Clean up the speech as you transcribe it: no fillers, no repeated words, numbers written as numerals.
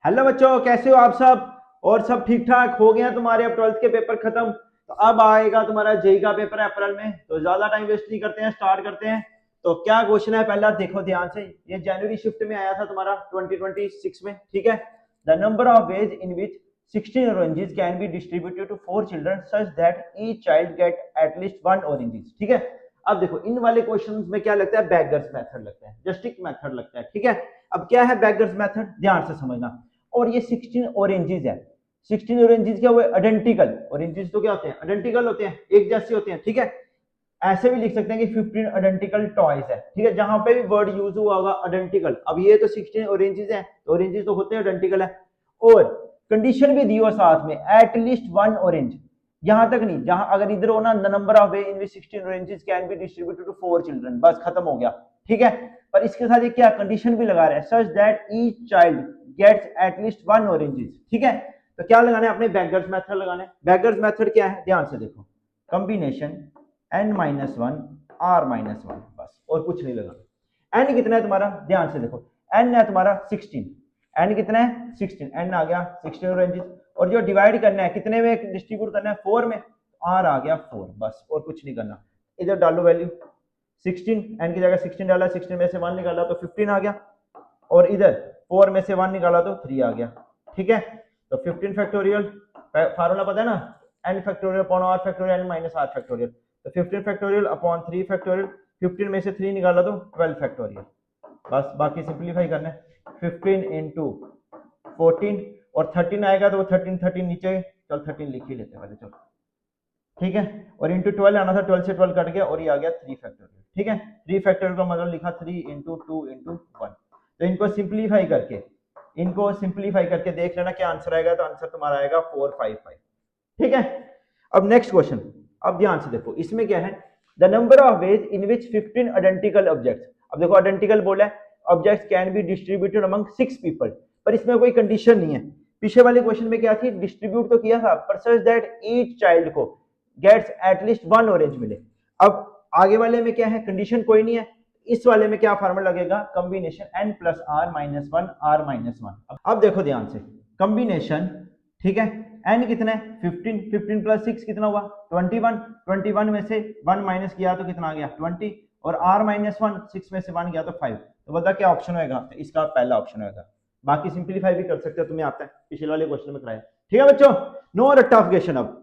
Hello बच्चों, कैसे हो आप सब? और सब ठीक ठाक हो गया? तुम्हारे अब 12th के पेपर खत्म, तो अब आएगा तुम्हारा जेई का पेपर अप्रैल में। तो ज्यादा टाइम वेस्ट नहीं करते हैं, स्टार्ट करते हैं। तो क्या क्वेश्चन है पहला देखो ध्यान से। ये जनवरी शिफ्ट में आया था तुम्हारा 2026 में, ठीक है। The number of ways in which 16 oranges can be distributed to 4 children such that each child get at least 1 oranges, ठीक है। अब देखो इन वाले क्वेश्चंस में क्या लगता है, बेगर्स मेथड लगता है, जस्टिक मेथड लगता है, ठीक है। अब क्या है बेगर्स मेथड, ध्यान से समझना। और ये 16 ऑरेंजेस है। 16 ऑरेंजेस क्या हुए, आइडेंटिकल। ऑरेंजेस तो क्या होते हैं, आइडेंटिकल होते हैं, एक जैसे होते हैं, ठीक है। ऐसे भी लिख सकते हैं कि 15 आइडेंटिकल टॉयज है, ठीक है। जहां पे भी वर्ड यूज हुआ होगा आइडेंटिकल। अब ये तो 16 ऑरेंजेस है, तो ऑरेंजेस तो होते हैं आइडेंटिकल है। और कंडीशन भी दी हो साथ में, एटलीस्ट 1 ऑरेंज। यहां तक नहीं, जहां अगर इधर हो ना, the number of way in which 16 oranges can be distributed to 4 children, बस खत्म हो गया, ठीक है। पर इसके साथ ये क्या कंडीशन भी लगा रहा है, such that each child gets at least 1 oranges, ठीक है। तो क्या लगाना है, अपने बेगर्स मेथड लगाना है। बेगर्स मेथड क्या है, ध्यान से देखो, कॉम्बिनेशन n-1 r-1, बस और कुछ नहीं लगाना। n कितना है तुम्हारा, ध्यान से देखो, n है तुम्हारा 16। n कितना है 16, n आ गया 16 ऑरेंजेस। और जो डिवाइड करना है कितने में डिस्ट्रीब्यूट करना है, 4 में, r आ गया 4, बस और कुछ नहीं करना। इधर डालो वैल्यू 16, n की जगह 16 डाला, 16 में से 1 निकाला तो 15 आ गया। और इधर 4 में से 1 निकाला तो 3 आ गया, ठीक है। तो 15 फैक्टोरियल, फार्मूला पता है ना, n factorial upon r factorial n minus r factorial. तो 15 फैक्टोरियल अपॉन 3 फैक्टोरियल, 15 में से 3 निकाला तो 12 फैक्टोरियल। बस बाकी सिंपलीफाई करना है, 15 इंटू 14 और 13 आएगा तो वो 13 13 नीचे, चल 13 लिख ही लेते हैं पहले, चलो ठीक है। और इंटू 12 आना था, 12 से 12 कट गया और ये आ गया 3 फैक्टोरियल, ठीक है। 3 फैक्टोरियल का मतलब लिखा 3 इंटू 2 इंटू 1। तो इनको सिंप्लीफाई करके देख लेना क्या आंसर आएगा। तो आंसर तुम्हारा आएगा 455, ठीक है। अब नेक्स्ट क्वेश्चन, अब ध्यान से देखो, इसमें क्या है, the number of ways in which 15 identical objects. अब देखो आइडेंटिकल बोला है, objects can be distributed among 6 people, पर इसमें कोई कंडीशन नहीं है। पिछले वाले क्वेश्चन में क्या थी, डिस्ट्रीब्यूट तो किया था, पर सच दैट ईच चाइल्ड को गेट्स एटलीस्ट 1 ऑरेंज मिले। अब आगे वाले में क्या है, कंडीशन कोई नहीं है। इस वाले में क्या फार्मूला लगेगा, combination n plus r minus 1 r minus 1। अब देखो ध्यान से, कॉम्बिनेशन, ठीक है। n कितना है 15, 15 प्लस 6 कितना हुआ 21, 21 में से 1 माइनस किया तो कितना आ गया 20, और r माइनस 1, 6 में से 1 गया तो 5। तो बता क्या ऑप्शन होगा, तो इसका पहला ऑप्शन होगा। बाकी सिंप्लीफाई भी कर सकते हो, तुम्हें आता है, पिछले वाले क्वेश्चन में कराया, ठीक है बच्चों। नो टफ क्वेश्चन अब